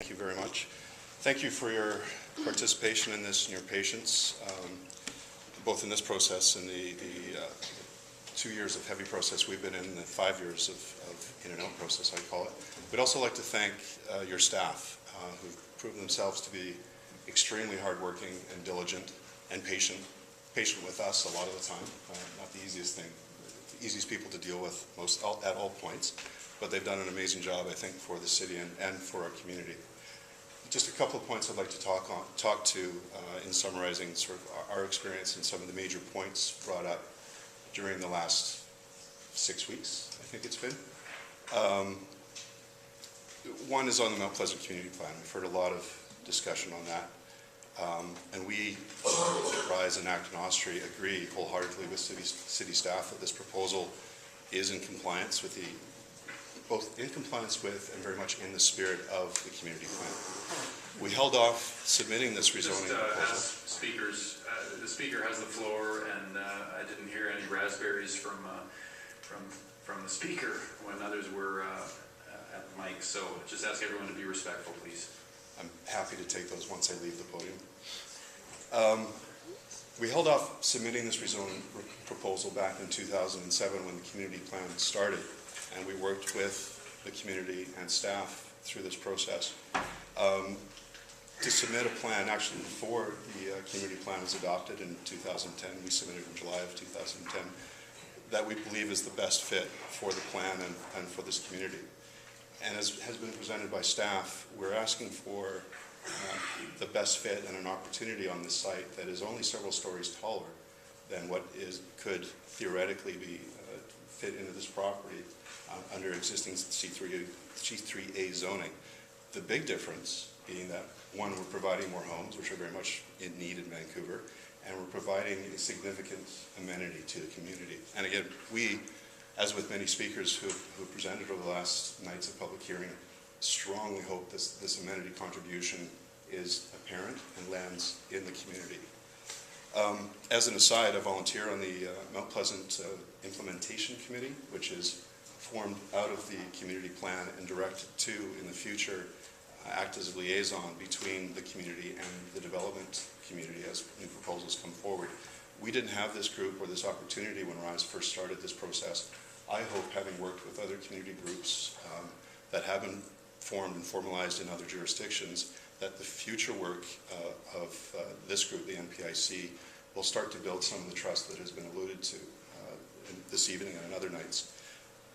Thank you very much. Thank you for your participation in this and your patience, both in this process and the 2 years of heavy process we've been in, the 5 years of in and out process, I call it. We'd also like to thank your staff who've proven themselves to be extremely hardworking and diligent and patient with us a lot of the time. Not the easiest people to deal with at all points, but they've done an amazing job, I think, for the city and for our community. Just a couple of points I'd like to talk to in summarizing sort of our experience and some of the major points brought up during the last 6 weeks, I think it's been. One is on the Mount Pleasant Community Plan. We've heard a lot of discussion on that. And we, Rize and Acton Austria, agree wholeheartedly with city staff that this proposal is in compliance with both in compliance with and very much in the spirit of the community plan. We held off submitting this rezoning proposal. Speakers, the speaker has the floor, and I didn't hear any raspberries from the speaker when others were at the mic. So just ask everyone to be respectful, please. I'm happy to take those once I leave the podium. We held off submitting this rezoning proposal back in 2007 when the community plan started, and we worked with the community and staff through this process to submit a plan. Actually, before the community plan was adopted in 2010, we submitted in July of 2010, that we believe is the best fit for the plan and for this community. And as has been presented by staff, we're asking for the best fit and an opportunity on this site that is only several stories taller than what could theoretically be fit into this property under existing C3A zoning. The big difference being that, one, we're providing more homes, which are very much in need in Vancouver, and we're providing a significant amenity to the community. And again, we, as with many speakers who have presented over the last nights of public hearing, strongly hope this amenity contribution is apparent and lands in the community. As an aside, I volunteer on the Mount Pleasant Implementation Committee, which is formed out of the community plan and directed to, in the future, act as a liaison between the community and the development community as new proposals come forward. We didn't have this group or this opportunity when Rize first started this process. I hope, having worked with other community groups that have been formed and formalized in other jurisdictions, that the future work of this group, the NPIC, will start to build some of the trust that has been alluded to this evening and on other nights.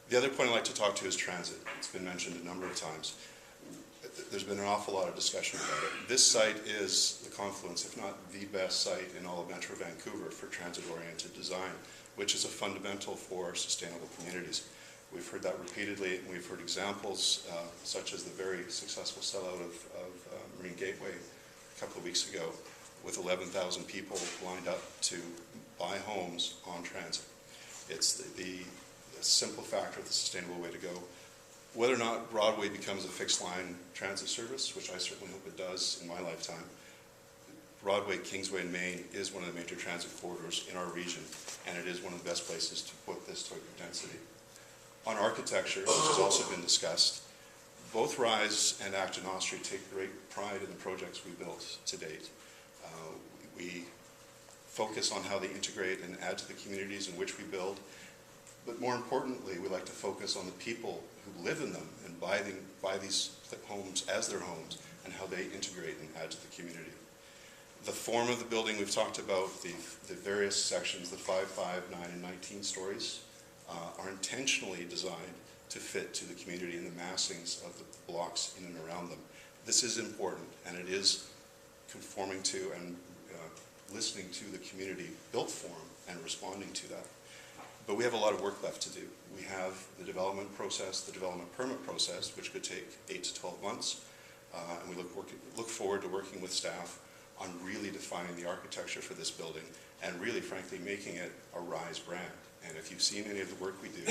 The other point I'd like to talk to is transit. It's been mentioned a number of times. There's been an awful lot of discussion about it. This site is the confluence, if not the best site in all of Metro Vancouver for transit-oriented design, which is a fundamental for sustainable communities. We've heard that repeatedly, and we've heard examples such as the very successful sellout of Marine Gateway a couple of weeks ago, with 11,000 people lined up to buy homes on transit. It's the simple factor of the sustainable way to go. Whether or not Broadway becomes a fixed line transit service, which I certainly hope it does in my lifetime, Broadway, Kingsway, and Main is one of the major transit corridors in our region, and it is one of the best places to put this type of density. On architecture, which has also been discussed, both Rize and Acton Austria take great pride in the projects we built to date. We focus on how they integrate and add to the communities in which we build, but more importantly, we like to focus on the people who live in them and buy these homes as their homes and how they integrate and add to the community. The form of the building we've talked about, the various sections, the 5, 9, and 19 stories, are intentionally designed to fit to the community and the massings of the blocks in and around them. This is important, and it is conforming to and listening to the community built form and responding to that. But we have a lot of work left to do. We have the development process, the development permit process, which could take 8 to 12 months, and we look forward to working with staff on really defining the architecture for this building and really, frankly, making it a Rize brand. And if you've seen any of the work we do,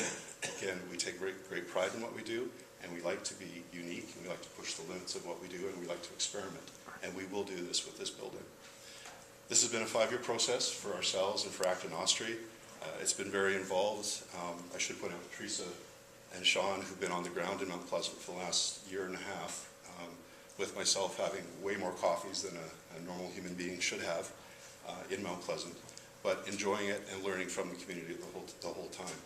again, we take great pride in what we do, and we like to be unique, and we like to push the limits of what we do, and we like to experiment. And we will do this with this building. This has been a 5-year process for ourselves and for Acton Austria. It's been very involved. I should point out Teresa and Sean, who've been on the ground in Mount Pleasant for the last year and a half, with myself having way more coffees than a normal human being should have in Mount Pleasant, but enjoying it and learning from the community the whole time.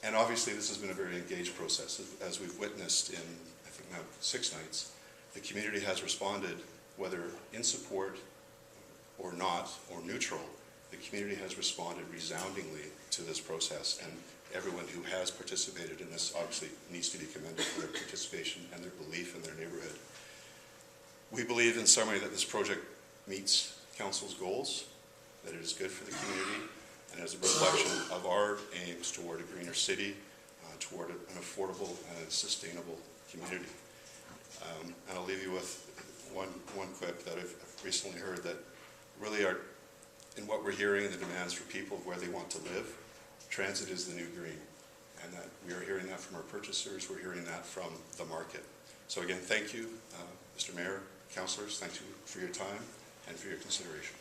And obviously this has been a very engaged process. As we've witnessed in, I think now 6 nights, the community has responded, whether in support or not, or neutral. The community has responded resoundingly to this process, and everyone who has participated in this obviously needs to be commended for their participation and their belief in their neighborhood. We believe, in summary, that this project meets Council's goals, that it is good for the community, and is a reflection of our aims toward a greener city, toward an affordable and sustainable community. And I'll leave you with one quip that I've recently heard, that really in what we're hearing in the demands for people of where they want to live, transit is the new green. And that we are hearing that from our purchasers, we're hearing that from the market. So again, thank you, Mr. Mayor, councillors, thank you for your time and for your consideration.